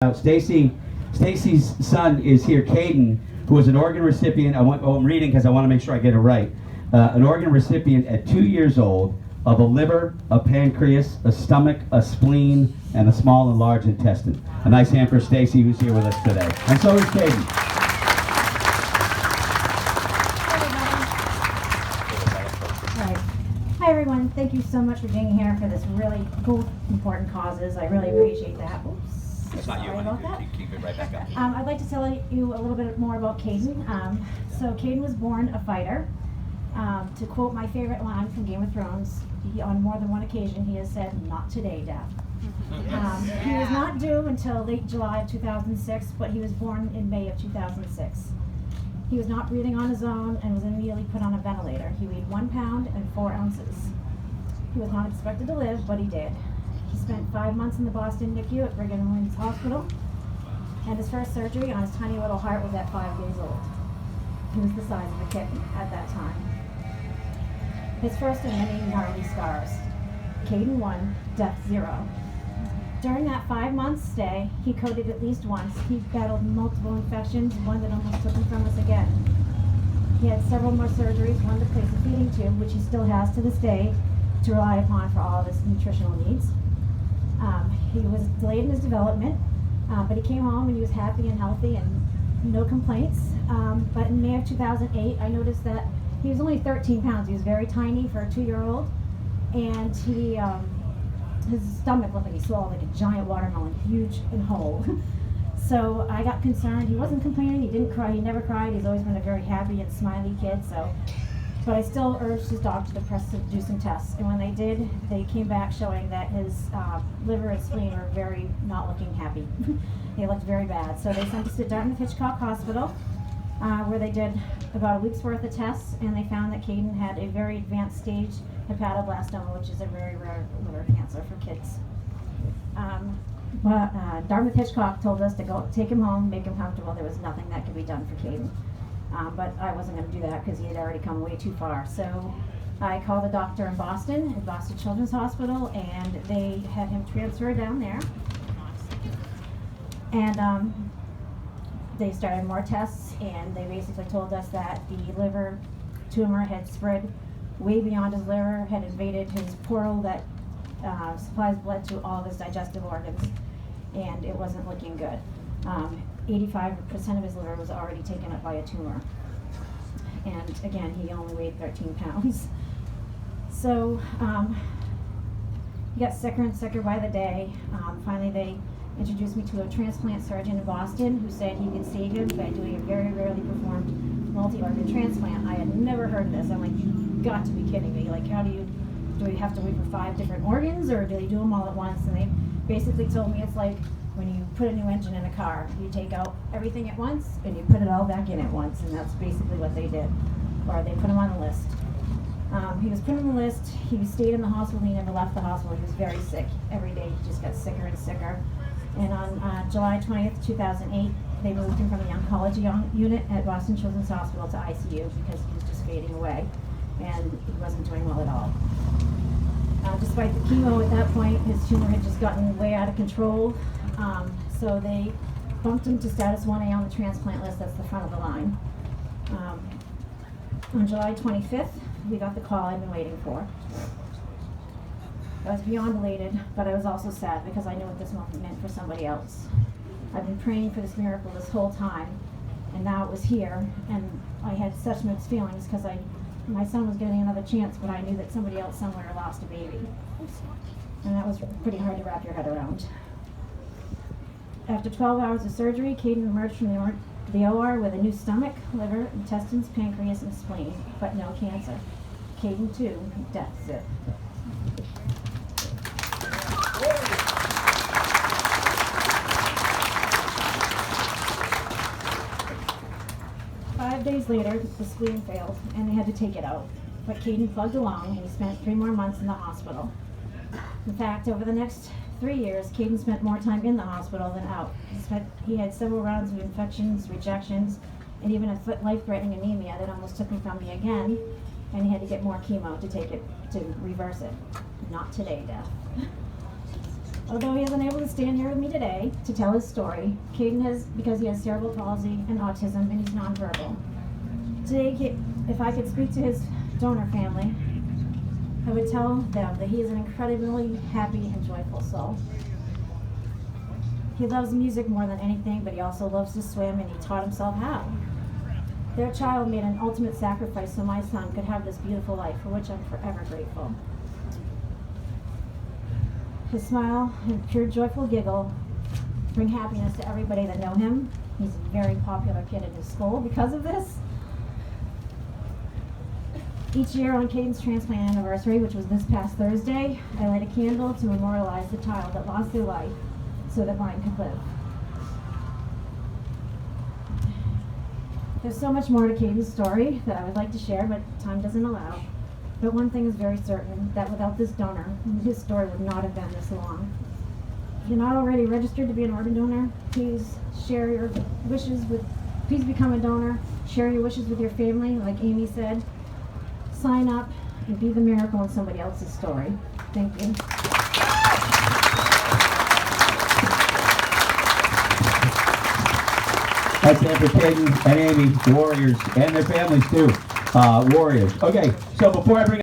Stacy's son is here, Caden, who was an organ recipient. I'm reading because I want to make sure I get it right. An organ recipient at 2 years old of a liver, a pancreas, a stomach, a spleen, and a small and large intestine. A nice hand for Stacy, who's here with us today. And so is Caden. Hi everyone, thank you so much for being here for this really cool, important causes. I really appreciate that. Oops, That's not you, sorry about that. Keep it right back up. I'd like to tell you a little bit more about Caden. So Caden was born a fighter. To quote my favorite line from Game of Thrones, on more than one occasion he has said, "Not today, Dad." He was not due until late July of 2006, but he was born in May of 2006. He was not breathing on his own and was immediately put on a ventilator. He weighed 1 pound and 4 ounces. He was not expected to live, but he did. He spent 5 months in the Boston NICU at Brigham and Women's Hospital, and his first surgery on his tiny little heart was at 5 days old. He was the size of a kitten at that time. His first of many gnarly scars. Caden 1, death 0. During that 5-month stay, he coded at least once. He battled multiple infections, one that almost took him from us again. He had several more surgeries, one to place a feeding tube, which he still has to this day, to rely upon for all of his nutritional needs. He was delayed in his development, but he came home and he was happy and healthy and no complaints. But in May of 2008, I noticed that he was only 13 pounds. He was very tiny for a 2-year-old, and his stomach looked like he swallowed like a giant watermelon, huge and whole. So I got concerned. He wasn't complaining, he didn't cry, he never cried. He's always been a very happy and smiley kid. But I still urged his doctor to do some tests. And when they did, they came back showing that his liver and spleen were very not looking happy. They looked very bad. So they sent us to Dartmouth-Hitchcock Hospital, where they did about a week's worth of tests, and they found that Caden had a very advanced stage hepatoblastoma, which is a very rare liver cancer for kids. Dartmouth-Hitchcock told us to go take him home, make him comfortable. There was nothing that could be done for Caden. But I wasn't going to do that because he had already come way too far. So I called a doctor in Boston, at Boston Children's Hospital, and they had him transferred down there. And they started more tests, and they basically told us that the liver tumor had spread way beyond his liver, had invaded his portal that supplies blood to all of his digestive organs, and it wasn't looking good. 85% of his liver was already taken up by a tumor. And again, he only weighed 13 pounds. So he got sicker and sicker by the day. Finally, they introduced me to a transplant surgeon in Boston who said he could save him by doing a very rarely performed multi-organ transplant. I had never heard of this. I'm like, you've got to be kidding me. Like, do we have to wait for 5 different organs, or do they do them all at once? And they basically told me it's like when you put a new engine in a car. You take out everything at once and you put it all back in at once, and that's basically what they did. Or they put him on the list. He was put on the list. He stayed in the hospital. He never left the hospital. He was very sick. Every day he just got sicker and sicker. And on July 20th, 2008, they moved him from the oncology unit at Boston Children's Hospital to ICU because he was just fading away and he wasn't doing well at all. Despite the chemo at that point, his tumor had just gotten way out of control. So they bumped him to status 1A on the transplant list. That's the front of the line. On July 25th, we got the call I'd been waiting for. I was beyond elated, but I was also sad because I knew what this moment meant for somebody else. I've been praying for this miracle this whole time, and now it was here, and I had such mixed feelings because my son was getting another chance, but I knew that somebody else somewhere lost a baby. And that was pretty hard to wrap your head around. After 12 hours of surgery, Caden emerged from the OR with a new stomach, liver, intestines, pancreas, and spleen, but no cancer. Caden 2, death zip. Five days later, the spleen failed, and they had to take it out. But Caden plugged along, and he spent 3 more months in the hospital. In fact, over the next 3 years, Caden spent more time in the hospital than out. He had several rounds of infections, rejections, and even a life-threatening anemia that almost took him from me again, and he had to get more chemo to reverse it. Not today, Death. Although he isn't able to stand here with me today to tell his story, Caden has, because he has cerebral palsy and autism and he's nonverbal. Today, if I could speak to his donor family, I would tell them that he is an incredibly happy and joyful soul. He loves music more than anything, but he also loves to swim, and he taught himself how. Their child made an ultimate sacrifice so my son could have this beautiful life, for which I'm forever grateful. His smile and pure joyful giggle bring happiness to everybody that know him. He's a very popular kid at his school because of this. Each year on Caden's transplant anniversary, which was this past Thursday, I light a candle to memorialize the child that lost their life so that mine could live. There's so much more to Caden's story that I would like to share, but time doesn't allow. But one thing is very certain, that without this donor, his story would not have been this long. If you're not already registered to be an organ donor, please share your wishes with, please become a donor, share your wishes with your family, like Amy said. Sign up and be the miracle in somebody else's story. Thank you. That's it for Caden and Amy, warriors, and their families too. Warriors. Okay, so before I bring